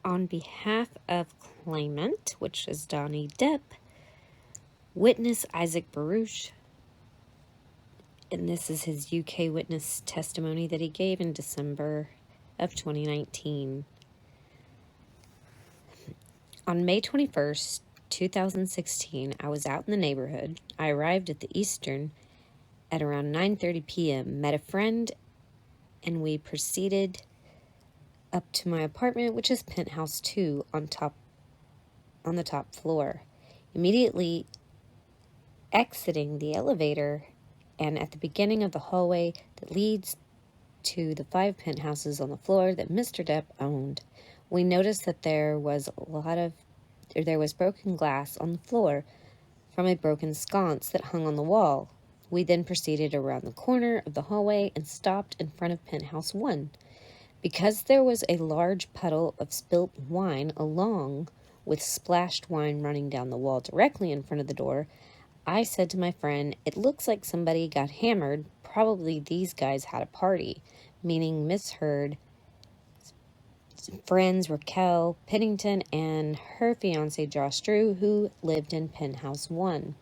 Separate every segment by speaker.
Speaker 1: On behalf of claimant, which is Donnie Depp, witness Issac Baruch, and this is his UK witness testimony that he gave in December of 2019. On May 21st, 2016, I was out in the neighborhood. I arrived at the Eastern at around 9:30 p.m., met a friend, and we proceeded up to my apartment, which is penthouse 2 on the top floor. Immediately exiting the elevator and at the beginning of the hallway that leads to the 5 penthouses on the floor that Mr. Depp owned, we noticed that there was broken glass on the floor from a broken sconce that hung on the wall. We then proceeded around the corner of the hallway and stopped in front of penthouse 1. Because there was a large puddle of spilt wine along with splashed wine running down the wall directly in front of the door, I said to my friend, "It looks like somebody got hammered. Probably these guys had a party," meaning Miss Heard's friends Raquel Pennington and her fiancé Josh Drew, who lived in penthouse 1.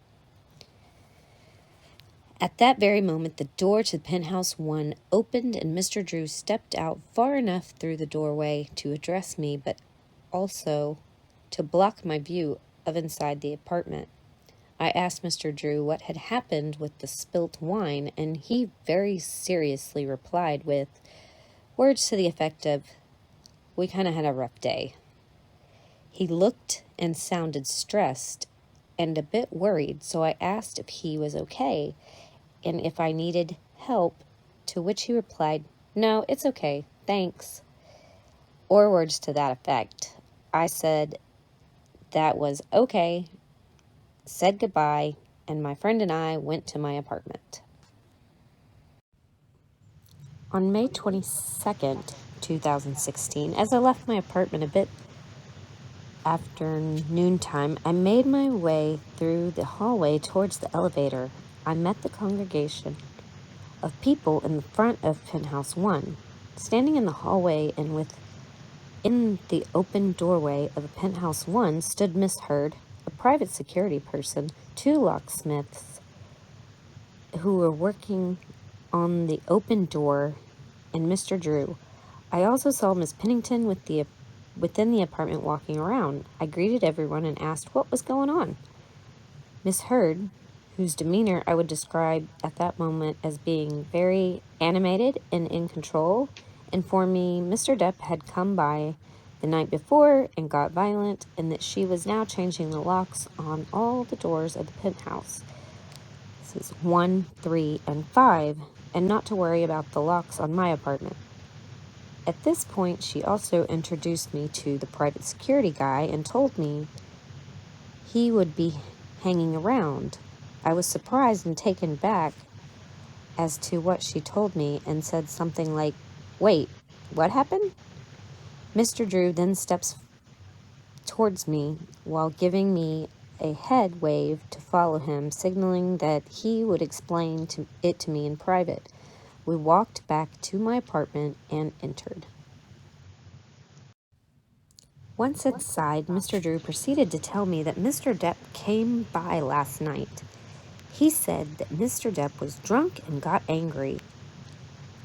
Speaker 1: At that very moment, the door to penthouse 1 opened and Mr. Drew stepped out far enough through the doorway to address me, but also to block my view of inside the apartment. I asked Mr. Drew what had happened with the spilt wine, and he very seriously replied with words to the effect of, "We kind of had a rough day." He looked and sounded stressed and a bit worried, so I asked if he was okay and if I needed help, to which he replied, "No, it's okay, thanks," or words to that effect. I said that was okay, said goodbye, and my friend and I went to my apartment. On May 22nd, 2016, as I left my apartment a bit after noontime, I made my way through the hallway towards the elevator. I met the congregation of people in the front of penthouse 1. Standing in the hallway and within the open doorway of penthouse 1 stood Miss Heard, a private security person, 2 locksmiths who were working on the open door, and Mr. Drew. I also saw Miss Pennington within the apartment walking around. I greeted everyone and asked what was going on. Miss Heard, whose demeanor I would describe at that moment as being very animated and in control, informed me Mr. Depp had come by the night before and got violent, and that she was now changing the locks on all the doors of the penthouse. This is 1, 3, and 5, and not to worry about the locks on my apartment. At this point, she also introduced me to the private security guy and told me he would be hanging around. I was surprised and taken back as to what she told me and said something like, "Wait, what happened?" Mr. Drew then steps towards me while giving me a head wave to follow him, signaling that he would explain it to me in private. We walked back to my apartment and entered. Once inside, Mr. Drew proceeded to tell me that Mr. Depp came by last night. He said that Mr. Depp was drunk and got angry,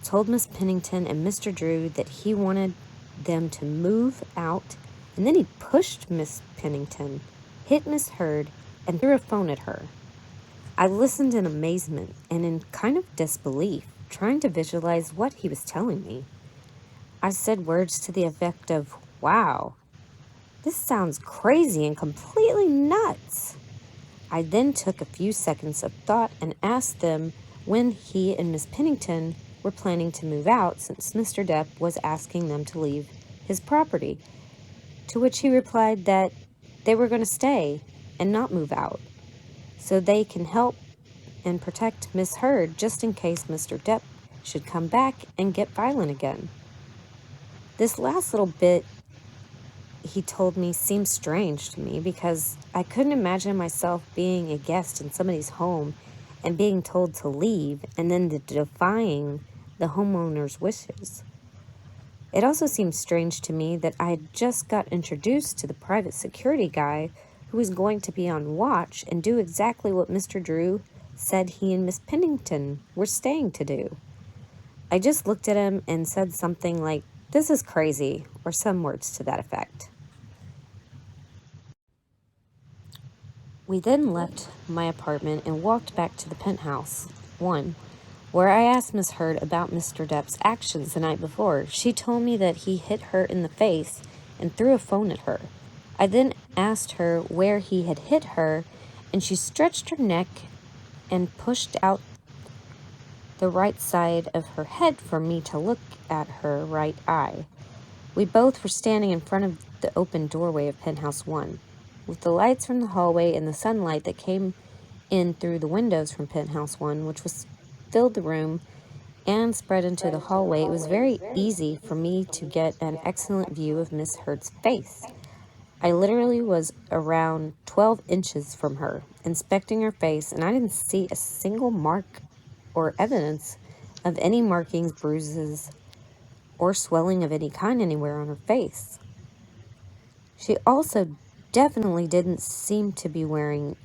Speaker 1: told Miss Pennington and Mr. Drew that he wanted them to move out, and then he pushed Miss Pennington, hit Miss Heard, and threw a phone at her. I listened in amazement and in kind of disbelief, trying to visualize what he was telling me. I said words to the effect of, "Wow, this sounds crazy and completely nuts." I then took a few seconds of thought and asked them when he and Miss Pennington were planning to move out, since Mr. Depp was asking them to leave his property, to which he replied that they were going to stay and not move out, so they can help and protect Miss Heard just in case Mr. Depp should come back and get violent again. This last little bit he told me seemed strange to me because I couldn't imagine myself being a guest in somebody's home and being told to leave and then defying the homeowner's wishes. It also seemed strange to me that I had just got introduced to the private security guy who was going to be on watch and do exactly what Mr. Drew said he and Miss Pennington were staying to do. I just looked at him and said something like, "This is crazy," or some words to that effect. We then left my apartment and walked back to the penthouse 1, where I asked Miss Heard about Mr. Depp's actions the night before. She told me that he hit her in the face and threw a phone at her. I then asked her where he had hit her, and she stretched her neck and pushed out the right side of her head for me to look at her right eye. We both were standing in front of the open doorway of Penthouse 1. With the lights from the hallway and the sunlight that came in through the windows from Penthouse 1, which was filled the room and spread into the hallway, it was very easy for me to get an excellent view of Miss Heard's face. I literally was around 12 inches from her, inspecting her face, and I didn't see a single mark or evidence of any markings, bruises, or swelling of any kind anywhere on her face. She also definitely didn't seem to be wearing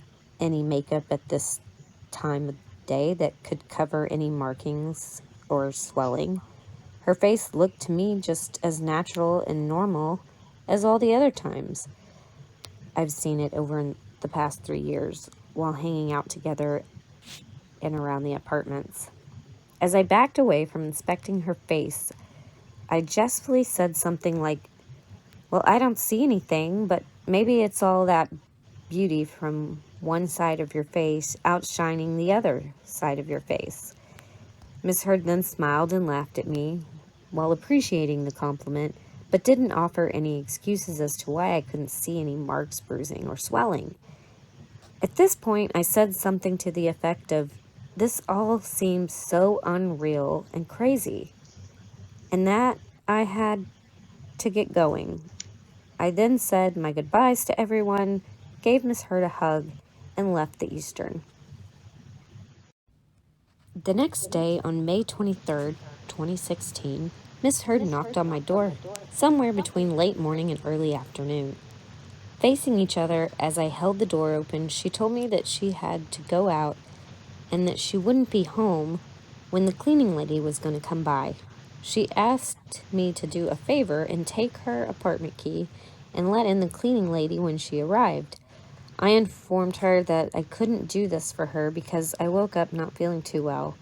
Speaker 1: any makeup at this time of day that could cover any markings or swelling. Her face looked to me just as natural and normal as all the other times I've seen it over in the past 3 years while hanging out together and around the apartments. As I backed away from inspecting her face, I jestfully said something like, "Well, I don't see anything, but maybe it's all that beauty from one side of your face outshining the other side of your face." Miss Heard then smiled and laughed at me while appreciating the compliment, but didn't offer any excuses as to why I couldn't see any marks, bruising, or swelling. At this point, I said something to the effect of, "This all seems so unreal and crazy," and that I had to get going. I then said my goodbyes to everyone, gave Miss Heard a hug, and left the Eastern. The next day, on May 23rd, 2016, Miss Heard knocked on my door somewhere between late morning and early afternoon. Facing each other as I held the door open, she told me that she had to go out and that she wouldn't be home when the cleaning lady was going to come by. She asked me to do a favor and take her apartment key and let in the cleaning lady when she arrived. I informed her that I couldn't do this for her because I woke up not feeling too well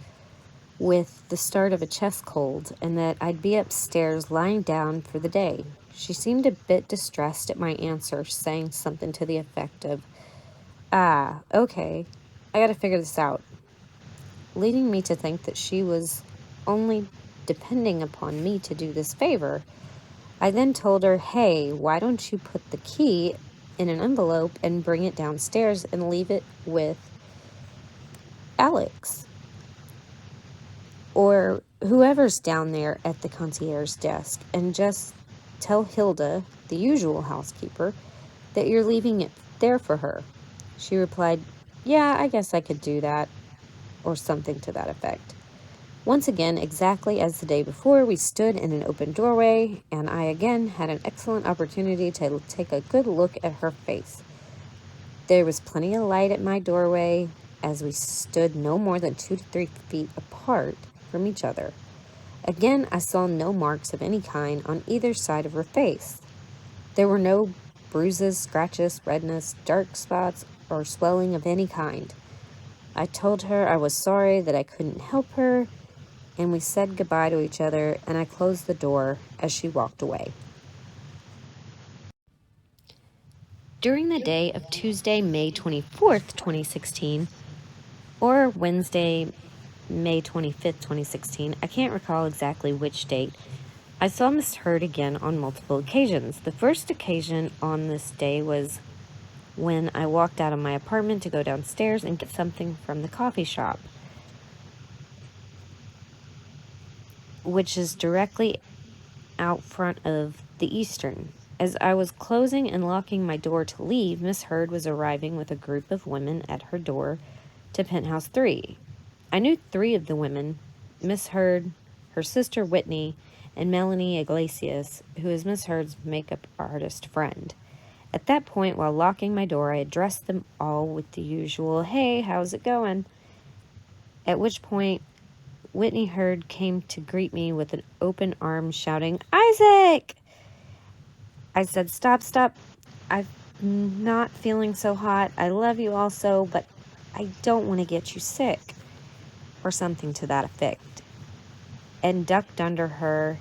Speaker 1: with the start of a chest cold and that I'd be upstairs lying down for the day. She seemed a bit distressed at my answer, saying something to the effect of, "Ah, okay, I gotta figure this out," leading me to think that she was only depending upon me to do this favor. I then told her, "Hey, why don't you put the key in an envelope and bring it downstairs and leave it with Alex or whoever's down there at the concierge desk, and just tell Hilda, the usual housekeeper, that you're leaving it there for her." She replied, "Yeah, I guess I could do that," or something to that effect. Once again, exactly as the day before, we stood in an open doorway, and I again had an excellent opportunity to take a good look at her face. There was plenty of light at my doorway, as we stood no more than 2 to 3 feet apart from each other. Again, I saw no marks of any kind on either side of her face. There were no bruises, scratches, redness, dark spots, or swelling of any kind. I told her I was sorry that I couldn't help her, and we said goodbye to each other, and I closed the door as she walked away. During the day of Tuesday, May 24th, 2016, or Wednesday, May 25th, 2016, I can't recall exactly which date, I saw Miss Heard again on multiple occasions. The first occasion on this day was when I walked out of my apartment to go downstairs and get something from the coffee shop, which is directly out front of the Eastern. As I was closing and locking my door to leave, Miss Heard was arriving with a group of women at her door to Penthouse 3. I knew 3 of the women, Miss Heard, her sister Whitney, and Melanie Iglesias, who is Miss Heard's makeup artist friend. At that point, while locking my door, I addressed them all with the usual, "Hey, how's it going?" At which point, Whitney Heard came to greet me with an open arm, shouting, "Isaac!" I said, Stop. I'm not feeling so hot. I love you also, but I don't want to get you sick," or something to that effect, and ducked under her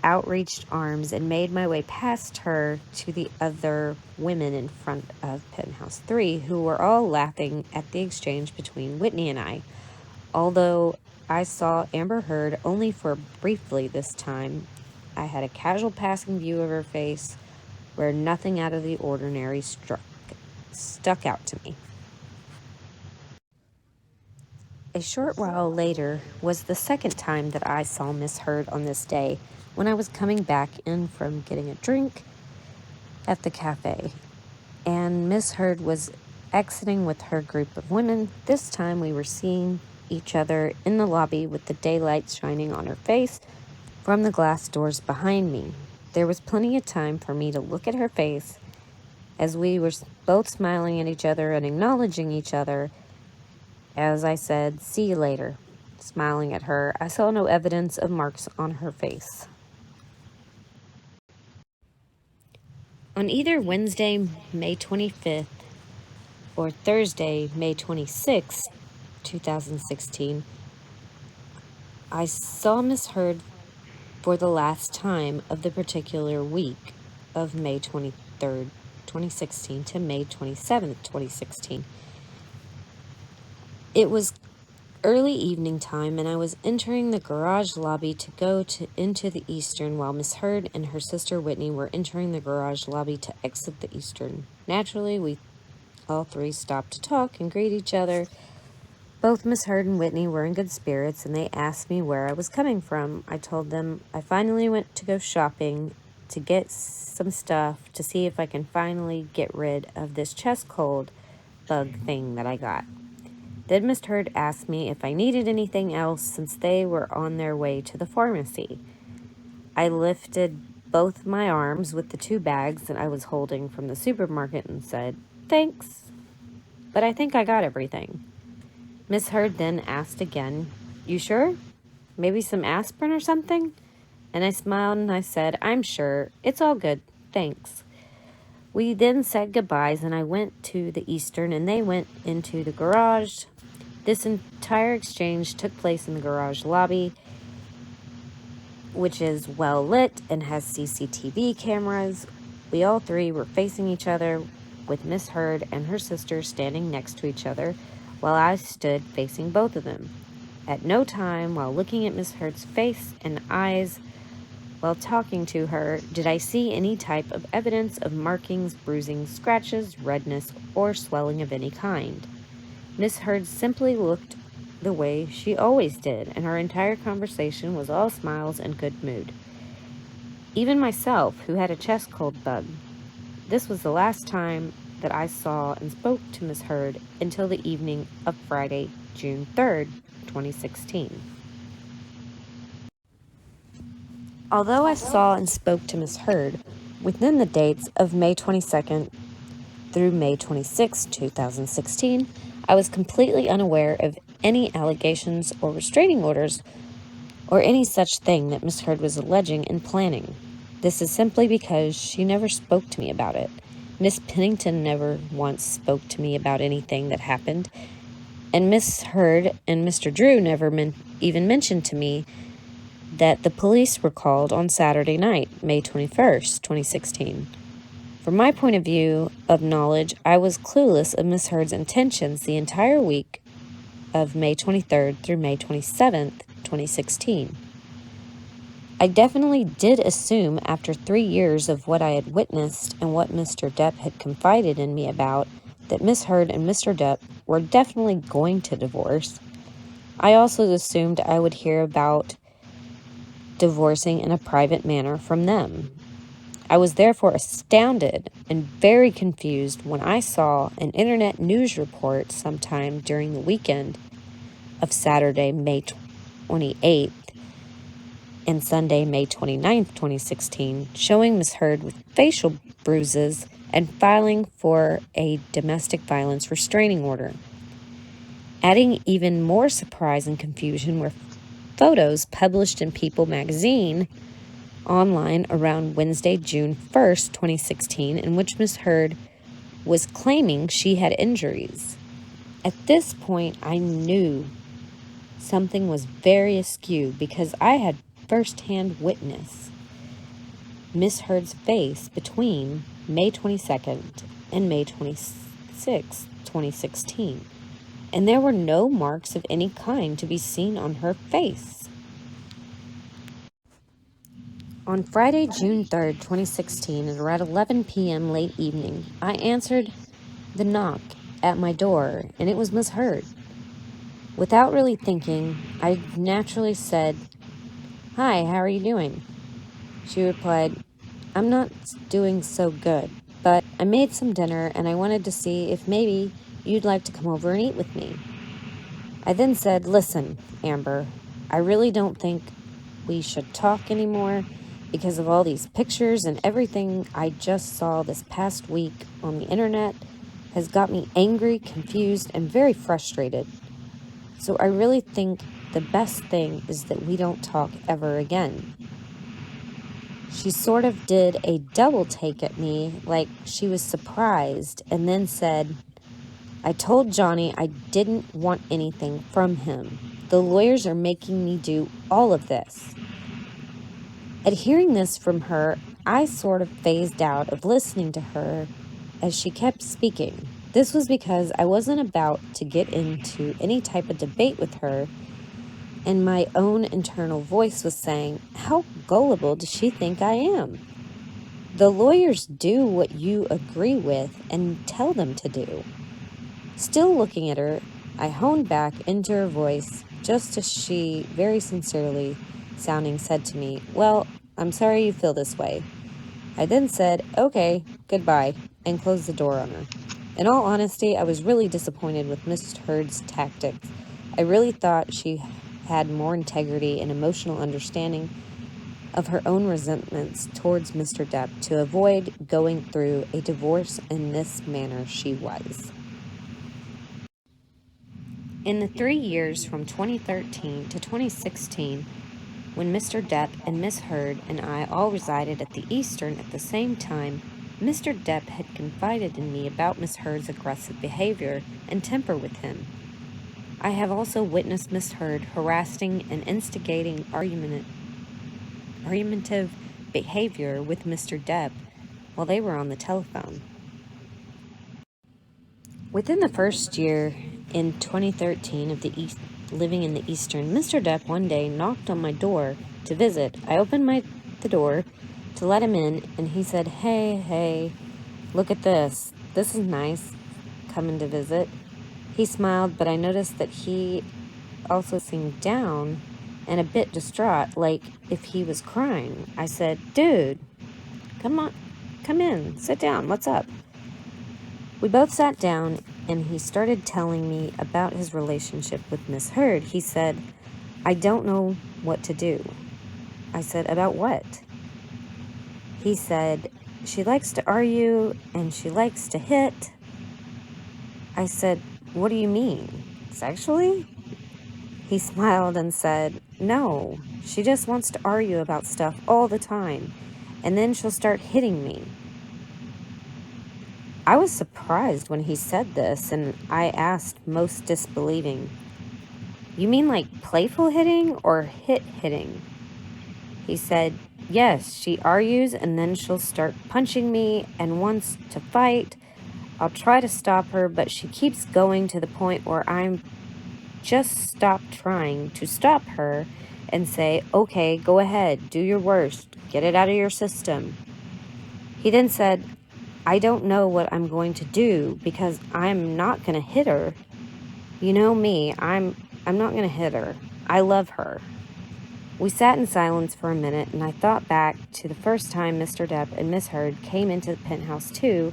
Speaker 1: outreached arms and made my way past her to the other women in front of Penthouse 3, who were all laughing at the exchange between Whitney and I. Although I saw Amber Heard only for briefly this time, I had a casual passing view of her face where nothing out of the ordinary stuck out to me. A short while later was the second time that I saw Miss Heard on this day, when I was coming back in from getting a drink at the cafe, and Miss Heard was exiting with her group of women. This time we were seeing each other in the lobby with the daylight shining on her face from the glass doors behind me. There was plenty of time for me to look at her face as we were both smiling at each other and acknowledging each other. As I said, "See you later," smiling at her, I saw no evidence of marks on her face. On either Wednesday, May 25th, or Thursday, May 26th, 2016, I saw Miss Heard for the last time of the particular week of May 23rd, 2016 to May 27th, 2016. It was early evening time, and I was entering the garage lobby to go into the Eastern, while Miss Heard and her sister Whitney were entering the garage lobby to exit the Eastern. Naturally, we all three stopped to talk and greet each other. Both Miss Heard and Whitney were in good spirits, and they asked me where I was coming from. I told them I finally went to go shopping to get some stuff to see if I can finally get rid of this chest cold bug thing that I got. Then Miss Heard asked me if I needed anything else since they were on their way to the pharmacy. I lifted both my arms with the 2 bags that I was holding from the supermarket and said, "Thanks, but I think I got everything." Miss Heard then asked again, "You sure? Maybe some aspirin or something?" And I smiled and I said, "I'm sure. It's all good. Thanks." We then said goodbyes, and I went to the Eastern and they went into the garage. This entire exchange took place in the garage lobby, which is well lit and has CCTV cameras. We all three were facing each other, with Miss Heard and her sister standing next to each other, while I stood facing both of them. At no time, while looking at Miss Heard's face and eyes while talking to her, did I see any type of evidence of markings, bruising, scratches, redness, or swelling of any kind. Miss Heard simply looked the way she always did, and our entire conversation was all smiles and good mood. Even myself, who had a chest cold bug, this was the last time that I saw and spoke to Miss Heard until the evening of Friday, June 3rd, 2016. Although I saw and spoke to Miss Heard within the dates of May 22nd through May 26, 2016, I was completely unaware of any allegations or restraining orders or any such thing that Miss Heard was alleging and planning. This is simply because she never spoke to me about it. Miss Pennington never once spoke to me about anything that happened, and Miss Heard and Mr. Drew never even mentioned to me that the police were called on Saturday night, May 21st, 2016. From my point of view of knowledge, I was clueless of Miss Heard's intentions the entire week of May 23rd through May 27th, 2016. I definitely did assume, after 3 years of what I had witnessed and what Mr. Depp had confided in me about, that Miss Heard and Mr. Depp were definitely going to divorce. I also assumed I would hear about divorcing in a private manner from them. I was therefore astounded and very confused when I saw an internet news report sometime during the weekend of Saturday, May 28th, and Sunday, May 29th, 2016, showing Ms. Heard with facial bruises and filing for a domestic violence restraining order. Adding even more surprise and confusion were photos published in People magazine online around Wednesday, June 1st, 2016, in which Ms. Heard was claiming she had injuries. At this point, I knew something was very askew because I had first-hand witnessed Miss Heard's face between May 22nd and May 26th, 2016, and there were no marks of any kind to be seen on her face. On Friday, June 3rd, 2016, at around 11 p.m. late evening, I answered the knock at my door, and it was Miss Heard. Without really thinking, I naturally said, "Hi, how are you doing?" She replied, "I'm not doing so good, but I made some dinner and I wanted to see if maybe you'd like to come over and eat with me." I then said, "Listen, Amber, I really don't think we should talk anymore because of all these pictures and everything I just saw this past week on the internet has got me angry, confused, and very frustrated. So I really think the best thing is that we don't talk ever again." She sort of did a double take at me, like she was surprised, and then said, "I told Johnny I didn't want anything from him. The lawyers are making me do all of this." At hearing this from her, I sort of phased out of listening to her as she kept speaking. This was because I wasn't about to get into any type of debate with her, and my own internal voice was saying, "How gullible does she think I am? The lawyers do what you agree with and tell them to do." Still looking at her, I honed back into her voice just as she, very sincerely sounding, said to me, "Well, I'm sorry you feel this way." I then said, "Okay, goodbye," and closed the door on her. In all honesty, I was really disappointed with Miss Heard's tactics. I really thought she had more integrity and emotional understanding of her own resentments towards Mr. Depp to avoid going through a divorce in this manner she was. In the 3 years from 2013 to 2016, when Mr. Depp and Miss Heard and I all resided at the Eastern at the same time, Mr. Depp had confided in me about Miss Heard's aggressive behavior and temper with him. I have also witnessed Miss Heard harassing and instigating argumentative behavior with Mr. Depp while they were on the telephone. Within the first year in 2013 of living in the Eastern, Mr. Depp one day knocked on my door to visit. I opened the door to let him in, and he said, Hey, look at this. This is nice, coming to visit." He smiled, but I noticed that he also seemed down and a bit distraught, like if he was crying. I said, "Dude, come on, come in, sit down, what's up?" We both sat down, and he started telling me about his relationship with Miss Heard. He said, "I don't know what to do." I said, "About what?" He said, "She likes to argue, and she likes to hit." I said, "What do you mean? Sexually?" He smiled and said, "No, she just wants to argue about stuff all the time, and then she'll start hitting me." I was surprised when he said this, and I asked, most disbelieving, "You mean like playful hitting or hitting?" He said, "Yes, she argues and then she'll start punching me and wants to fight. I'll try to stop her, but she keeps going to the point where I'm just stop trying to stop her and say, 'Okay, go ahead, do your worst, get it out of your system.'" He then said, "I don't know what I'm going to do because I'm not going to hit her. You know me, I'm not going to hit her. I love her." We sat in silence for a minute, and I thought back to the first time Mr. Depp and Miss Heard came into the penthouse to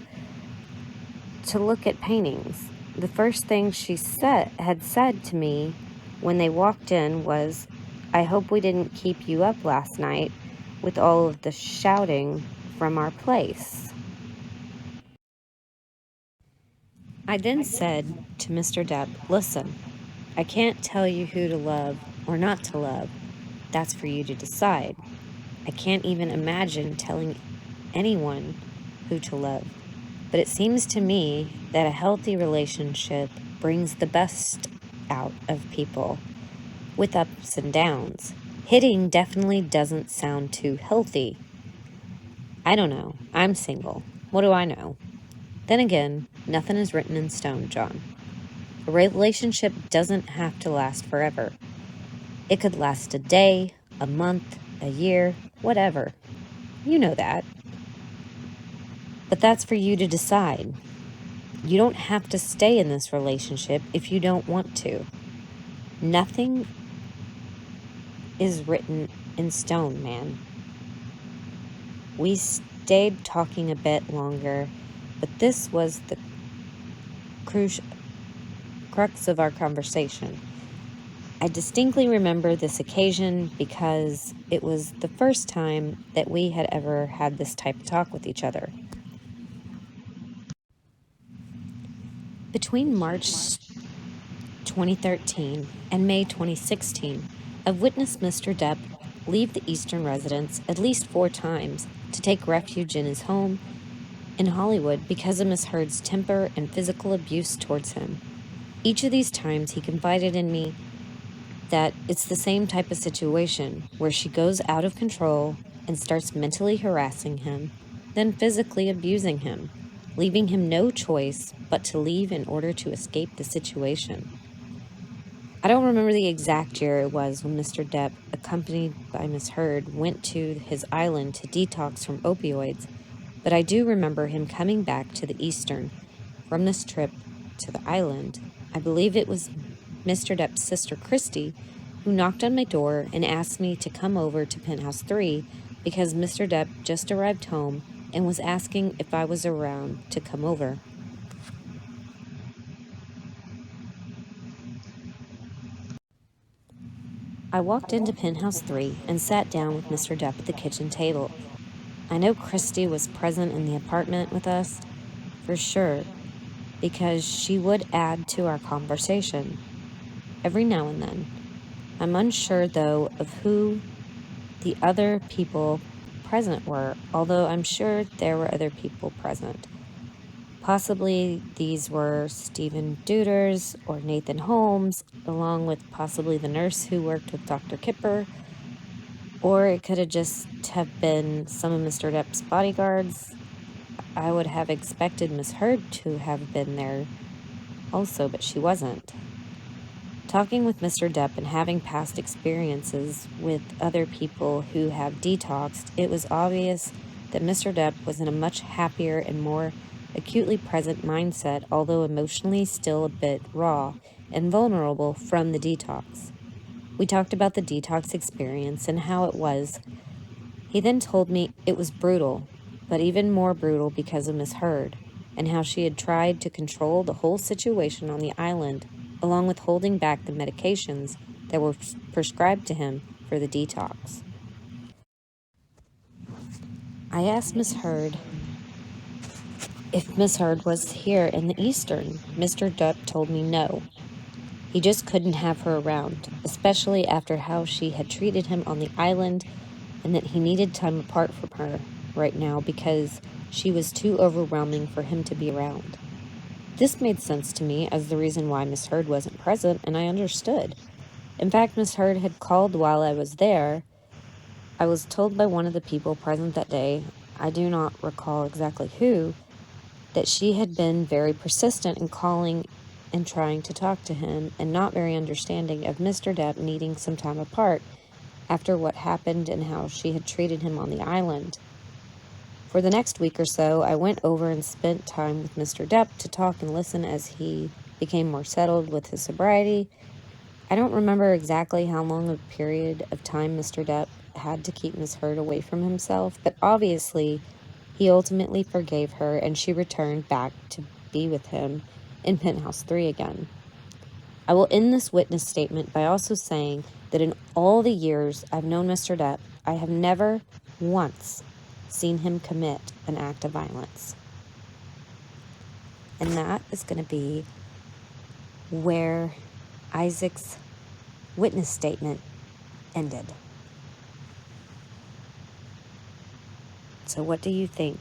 Speaker 1: look at paintings. The first thing she had said to me when they walked in was, I hope we didn't keep you up last night with all of the shouting from our place. I then said to Mr. Depp, listen, I can't tell you who to love or not to love. That's for you to decide. I can't even imagine telling anyone who to love. But it seems to me that a healthy relationship brings the best out of people, with ups and downs. Hitting definitely doesn't sound too healthy. I don't know. I'm single. What do I know? Then again, nothing is written in stone, John. A relationship doesn't have to last forever. It could last a day, a month, a year, whatever. You know that. But that's for you to decide. You don't have to stay in this relationship if you don't want to. Nothing is written in stone, man. We stayed talking a bit longer, but this was the crux of our conversation. I distinctly remember this occasion because it was the first time that we had ever had this type of talk with each other. Between March 2013 and May 2016, I've witnessed Mr. Depp leave the Eastern residence at least 4 times to take refuge in his home in Hollywood because of Miss Heard's temper and physical abuse towards him. Each of these times he confided in me that it's the same type of situation where she goes out of control and starts mentally harassing him, then physically abusing him, leaving him no choice but to leave in order to escape the situation. I don't remember the exact year it was when Mr. Depp, accompanied by Miss Heard, went to his island to detox from opioids, but I do remember him coming back to the Eastern from this trip to the island. I believe it was Mr. Depp's sister Christy who knocked on my door and asked me to come over to Penthouse 3 because Mr. Depp just arrived home and was asking if I was around to come over. I walked into Penthouse 3 and sat down with Mr. Depp at the kitchen table. I know Christy was present in the apartment with us, for sure, because she would add to our conversation every now and then. I'm unsure, though, of who the other people present were, although I'm sure there were other people present. Possibly these were Stephen Deuters or Nathan Holmes, along with possibly the nurse who worked with Dr. Kipper, or it could have been some of Mr. Depp's bodyguards. I would have expected Miss Heard to have been there also, but she wasn't. Talking with Mr. Depp and having past experiences with other people who have detoxed, it was obvious that Mr. Depp was in a much happier and more acutely present mindset, although emotionally still a bit raw and vulnerable from the detox. We talked about the detox experience and how it was. He then told me it was brutal, but even more brutal because of Miss Heard, and how she had tried to control the whole situation on the island, along with holding back the medications that were prescribed to him for the detox. I asked Miss Heard if Miss Heard was here in the Eastern. Mr. Depp told me no. He just couldn't have her around, especially after how she had treated him on the island, and that he needed time apart from her right now because she was too overwhelming for him to be around. This made sense to me as the reason why Miss Heard wasn't present, and I understood. In fact, Miss Heard had called while I was there. I was told by one of the people present that day, I do not recall exactly who, that she had been very persistent in calling and trying to talk to him, and not very understanding of Mr. Depp needing some time apart after what happened and how she had treated him on the island. For the next week or so, I went over and spent time with Mr. Depp to talk and listen as he became more settled with his sobriety. I don't remember exactly how long a period of time Mr. Depp had to keep Miss Heard away from himself, but obviously he ultimately forgave her and she returned back to be with him in Penthouse 3 again. I will end this witness statement by also saying that in all the years I've known Mr. Depp, I have never once seen him commit an act of violence. And that is going to be where Issac's witness statement ended. So what do you think?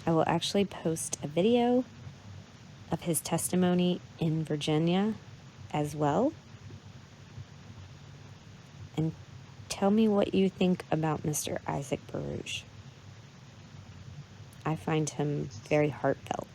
Speaker 1: I will actually post a video of his testimony in Virginia as well. And tell me what you think about Mr. Issac Baruch. I find him very heartfelt.